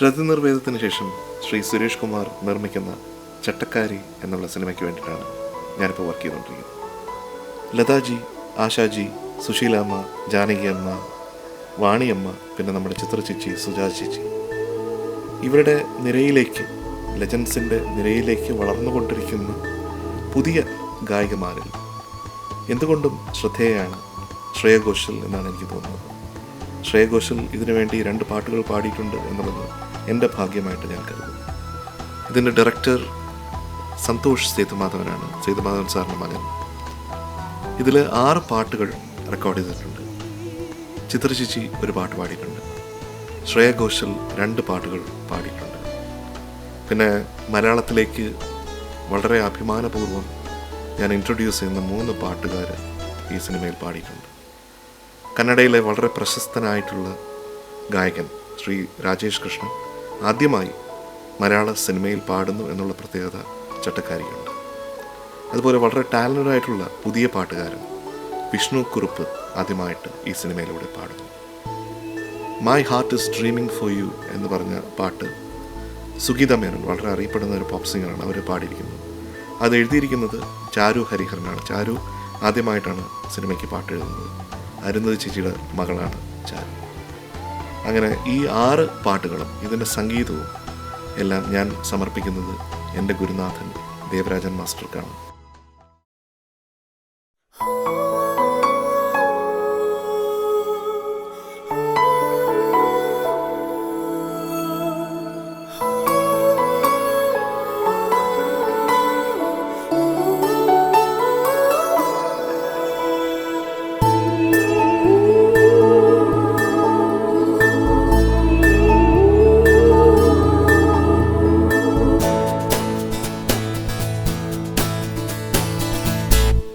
രതിനിർവേദത്തിന് ശേഷം ശ്രീ സുരേഷ് കുമാർ നിർമ്മിക്കുന്ന ചട്ടക്കാരി എന്നുള്ള സിനിമയ്ക്ക് വേണ്ടിയിട്ടാണ് ഞാനിപ്പോൾ വർക്ക് ചെയ്തുകൊണ്ടിരിക്കുന്നത്. ലതാജി, ആശാജി, സുശീലാമ്മ, ജാനകിയമ്മ, വാണിയമ്മ, പിന്നെ നമ്മുടെ ചിത്രചേച്ചി, സുജാ ചേച്ചി, ഇവരുടെ നിരയിലേക്ക്, ലെജൻസിൻ്റെ നിരയിലേക്ക് വളർന്നുകൊണ്ടിരിക്കുന്ന പുതിയ ഗായികമാരിൽ എന്തുകൊണ്ടും ശ്രദ്ധേയയാണ് ശ്രേയ ഘോഷൽ എന്നാണ് എനിക്ക് തോന്നുന്നത്. ശ്രേയ ഘോഷൽ ഇതിനു വേണ്ടി 2 പാട്ടുകൾ പാടിയിട്ടുണ്ട് എന്നുള്ളത് എൻ്റെ ഭാഗ്യമായിട്ട് ഞാൻ കരുതുന്നു. ഇതിൻ്റെ ഡയറക്ടർ സന്തോഷ് സേതുമാധവനാണ്, സേതുമാധവൻ സാറിൻ്റെ മകൻ. ഇതിൽ 6 പാട്ടുകൾ റെക്കോർഡ് ചെയ്തിട്ടുണ്ട്. ചിത്രചേച്ചി ഒരു പാട്ട് പാടിയിട്ടുണ്ട്. ശ്രേയ ഘോഷൽ 2 പാട്ടുകൾ പാടിയിട്ടുണ്ട്. പിന്നെ മലയാളത്തിലേക്ക് വളരെ അഭിമാനപൂർവ്വം ഞാൻ ഇൻട്രൊഡ്യൂസ് ചെയ്യുന്ന 3 പാട്ടുകാർ ഈ സിനിമയിൽ പാടിയിട്ടുണ്ട്. കന്നഡയിലെ വളരെ പ്രശസ്തനായിട്ടുള്ള ഗായകൻ ശ്രീ രാജേഷ് കൃഷ്ണൻ ആദ്യമായി മലയാള സിനിമയിൽ പാടുന്നു എന്നുള്ള പ്രത്യേകത ചട്ടക്കാരിയുണ്ട്. അതുപോലെ വളരെ ടാലൻ്റഡ് ആയിട്ടുള്ള പുതിയ പാട്ടുകാരൻ വിഷ്ണു കുറുപ്പ് ആദ്യമായിട്ട് ഈ സിനിമയിലൂടെ പാടുന്നു. My heart is dreaming for you എന്ന് പറഞ്ഞ പാട്ട് സുഗീത മേനോൻ, വളരെ അറിയപ്പെടുന്ന ഒരു പോപ്പ് സിംഗറാണ്, അവർ പാടിയിരിക്കുന്നത്. അത് എഴുതിയിരിക്കുന്നത് ചാരു ഹരിഹരനാണ്. ചാരു ആദ്യമായിട്ടാണ് സിനിമയ്ക്ക് പാട്ട് എഴുതുന്നത്. അരുന്ധതി ചേച്ചിയുടെ മകളാണ് ചാരു. അങ്ങനെ ഈ 6 പാട്ടുകളും ഇതിൻ്റെ സംഗീതവും എല്ലാം ഞാൻ സമർപ്പിക്കുന്നത് എൻ്റെ ഗുരുനാഥൻ ദേവരാജൻ മാസ്റ്റർക്കാണ്.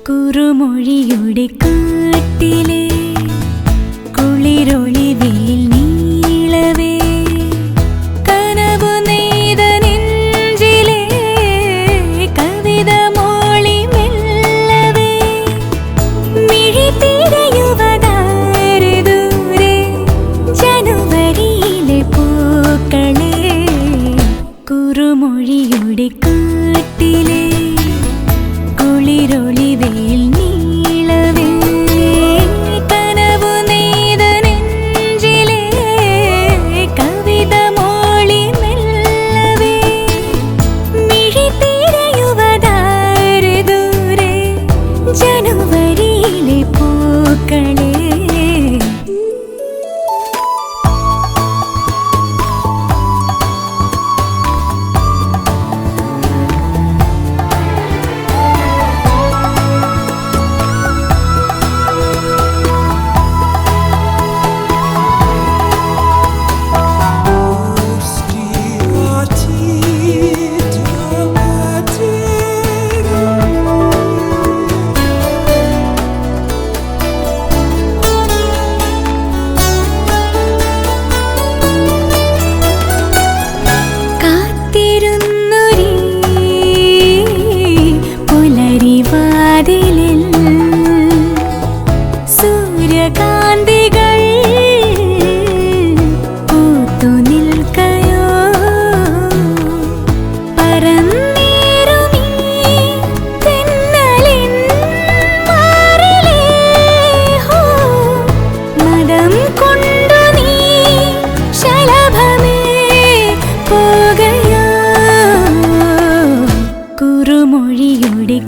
കുറുമൊഴിയുടെ കാട്ടിലെ കുളിരൊളിവിൽ നീളവേ കനവു നെയ്ത നെഞ്ചിലെ കവിത മോളി മെല്ലവേ മിഴി തിരയുവതാര് ദൂരെ ജനുവരിയിലെ പൂക്കളെ. കുറുമൊഴിയുടെ കാട്ടിലെ കുളിരൊളിവേൽ നീളവേ കനവു നെയ്ത നെഞ്ചിലെ കവിത മോളി മെല്ലവേ മിഴി തിരയുവതാര് ദൂരെ ജനുവരിയിലെ പൂക്കളെ. സൂര്യകാന്തികൾ പൂത്തു നിൽക്കയോ പറന്നേറുമീ തെന്നലിൻ മാറിലേ ഹോ മദം കൊണ്ടു നീ ശലഭമേ പോകയോ. കുറുമൊഴിയുടെ